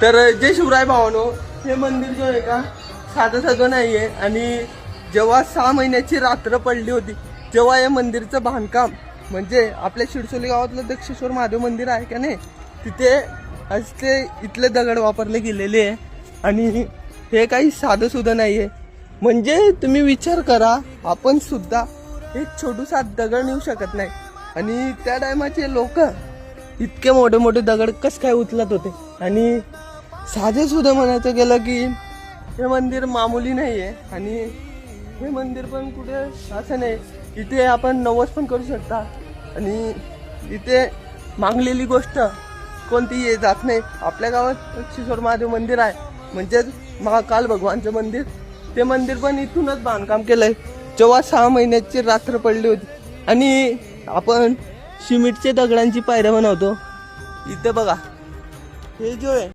तर जय शिवराय भावानो, हे मंदिर जो आहे का साधं नाही आहे. आणि जेव्हा 6 महिन्याची रात्र पडली होती तेव्हा या मंदिरचं बांधकाम म्हणजे आपल्या शिरसोली गावातलं दक्षेश्वर महादेव मंदिर आहे का नाही, तिथे आज ते इथले दगड वापरले गेलेले आहे. आणि हे काही साधं सुद्धा नाही आहे. म्हणजे तुम्ही विचार करा, आपण सुद्धा एक छोटूसा दगड नेऊ शकत नाही आणि त्या टायमाचे लोक इतके मोठे मोठे दगड कस काय उचलत होते. आणि साधे सुद्धा म्हणायचं गेलं की हे मंदिर मामूली नाही आहे. आणि हे मंदिर पण कुठे असं नाही, इथे आपण नवस पण करू शकता आणि इथे मागलेली गोष्ट कोणतीही जात नाही. आपल्या गावात दक्षेश्वर महादेव मंदिर आहे, म्हणजेच महाकाल भगवानचं मंदिर. ते मंदिर पण इथूनच बांधकाम केलंय जेव्हा 6 महिन्याची रात्र पडली होती. आणि आपण सिमेंटच्या दगडांची पायऱ्या बनवतो. इथे बघा, हे जो आहे